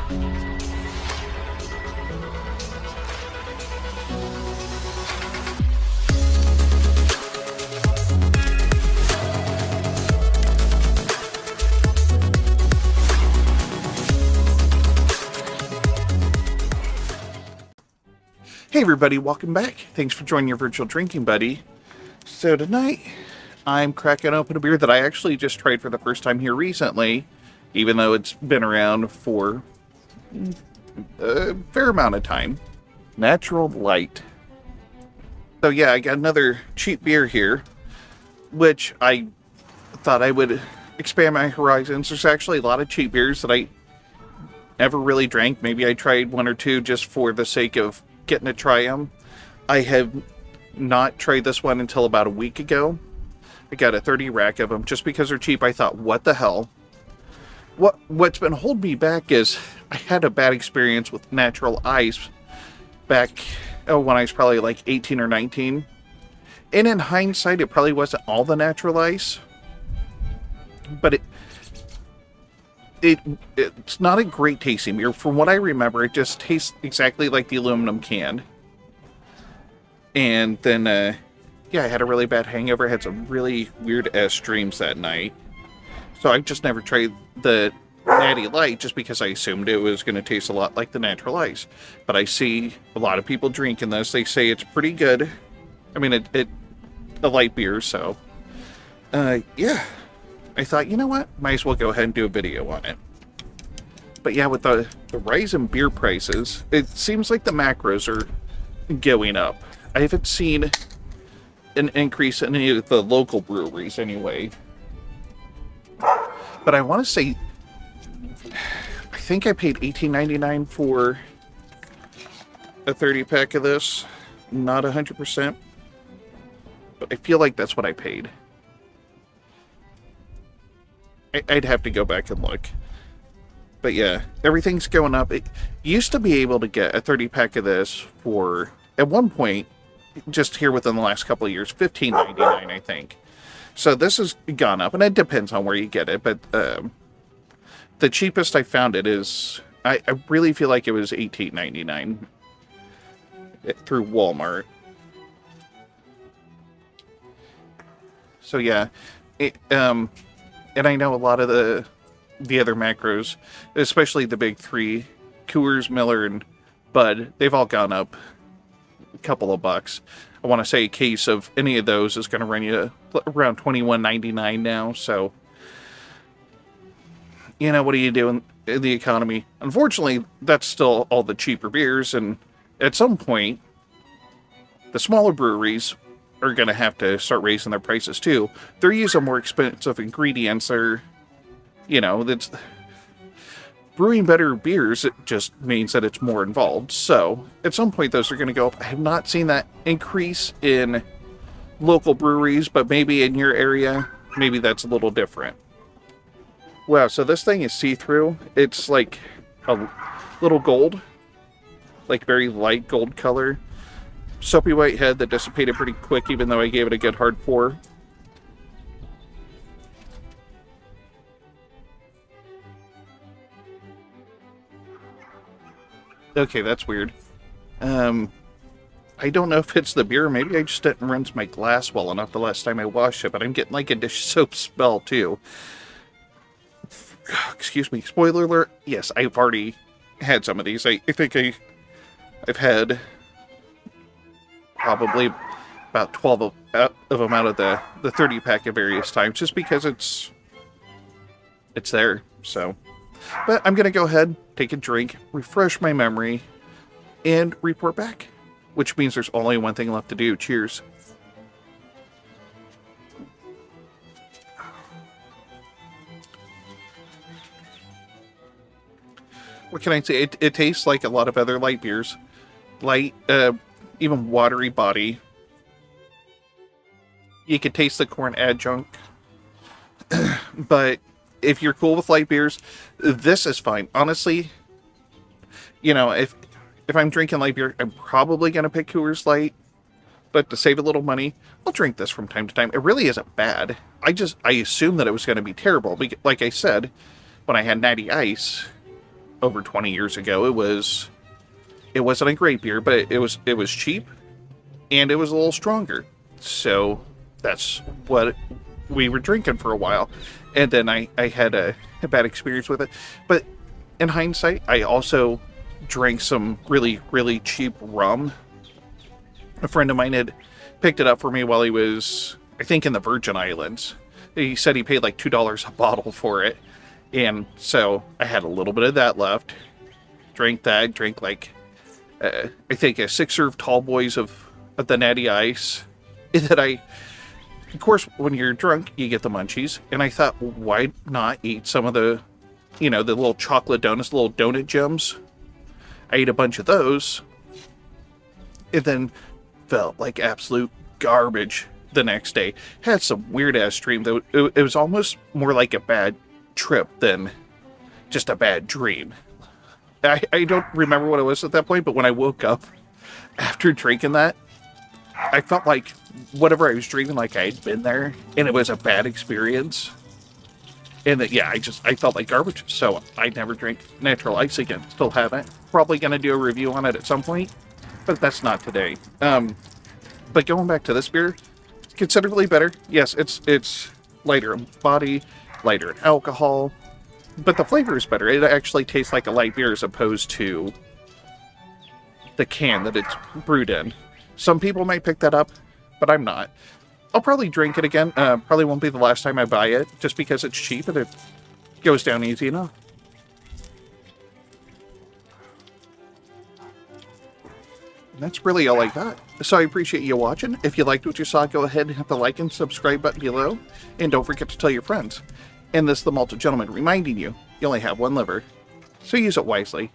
Hey everybody, welcome back. Thanks for joining your virtual drinking buddy. So tonight, I'm cracking open a beer that I actually just tried for the first time here recently, even though it's been around for a fair amount of time. Natural Light. So yeah, I got another cheap beer here, which I thought I would expand my horizons. There's actually a lot of cheap beers that I never really drank. Maybe I tried one or two just for the sake of getting to try them. I have not tried this one until about a week ago. I got a 30 rack of them just because they're cheap. I thought, what the hell? What's been holding me back is I had a bad experience with natural ice back when I was probably like 18 or 19. And in hindsight, it probably wasn't all the natural ice, but it's not a great tasting beer. From what I remember, it just tastes exactly like the aluminum can. And then, yeah, I had a really bad hangover. I had some really weird-ass dreams that night. So I just never tried the Natty Light just because I assumed it was going to taste a lot like the natural ice. But I see a lot of people drinking this. They say it's pretty good. I mean, it's a light beer, so... yeah. I thought, you know what? Might as well go ahead and do a video on it. But yeah, with the rise in beer prices, it seems like the macros are going up. I haven't seen an increase in any of the local breweries anyway. But I want to say, I think I paid $18.99 for a 30-pack of this. Not 100%. But I feel like that's what I paid. I'd have to go back and look. But yeah, everything's going up. It used to be able to get a 30-pack of this for, at one point, just here within the last couple of years, $15.99, I think. So this has gone up, and it depends on where you get it. But the cheapest I found it is, I really feel like it was $18.99 through Walmart. So yeah, and I know a lot of the other macros, especially the big three, Coors, Miller, and Bud, they've all gone up a couple of bucks. I want to say a case of any of those is going to run you around $21.99 now, so... You know, what do you do in the economy? Unfortunately, that's still all the cheaper beers, and at some point, the smaller breweries are going to have to start raising their prices too. They're using more expensive ingredients. They're, you know, that's brewing better beers. It just means that it's more involved. So at some point, those are going to go up. I have not seen that increase in local breweries, but maybe in your area, maybe that's a little different. Wow, so this thing is see-through. It's like a little gold, like very light gold color. Soapy white head that dissipated pretty quick, even though I gave it a good hard pour. Okay, that's weird. I don't know if it's the beer. Maybe I just didn't rinse my glass well enough the last time I washed it, but I'm getting like a dish soap smell too. Excuse me. Spoiler alert. Yes, I've already had some of these. I think I've had probably about 12 of them out of the 30-pack at various times, just because it's there, so. But I'm going to go ahead, take a drink, refresh my memory, and report back. Which means there's only one thing left to do. Cheers. What can I say? It tastes like a lot of other light beers. Light, even watery body. You can taste the corn adjunct. But if you're cool with light beers, this is fine. Honestly, you know, if I'm drinking light beer, I'm probably going to pick Coors Light. But to save a little money, I'll drink this from time to time. It really isn't bad. I assumed that it was going to be terrible. Like I said, when I had Natty Ice, over 20 years ago. It wasn't a great beer, but it was cheap, and it was a little stronger. So that's what we were drinking for a while. And then I had a bad experience with it. But in hindsight, I also drank some really, really cheap rum. A friend of mine had picked it up for me while he was, I think, in the Virgin Islands. He said he paid like $2 a bottle for it. And so I had a little bit of that left. Drank that. Drank like, I think, a 6-serve tall boys of the Natty Ice. And then of course, when you're drunk, you get the munchies. And I thought, why not eat some of the, the little chocolate donuts, the little donut gems? I ate a bunch of those. And then felt like absolute garbage the next day. Had some weird-ass dream, though. It was almost more like a bad trip than just a bad dream. I don't remember what it was at that point, but when I woke up after drinking that, I felt like whatever I was dreaming, like I had been there, and it was a bad experience. And that, yeah, I felt like garbage, so I never drink natural ice again. Still haven't. Probably going to do a review on it at some point, but that's not today. But going back to this beer, it's considerably better. Yes, it's lighter in body, lighter in alcohol, but the flavor is better. It actually tastes like a light beer as opposed to the can that it's brewed in. Some people might pick that up, but I'm not. I'll probably drink it again. Probably won't be the last time I buy it, just because it's cheap and it goes down easy enough. And that's really all I got. So I appreciate you watching. If you liked what you saw, go ahead and hit the like and subscribe button below. And don't forget to tell your friends. And this is the Malted Gentleman reminding you, you only have one liver, so use it wisely.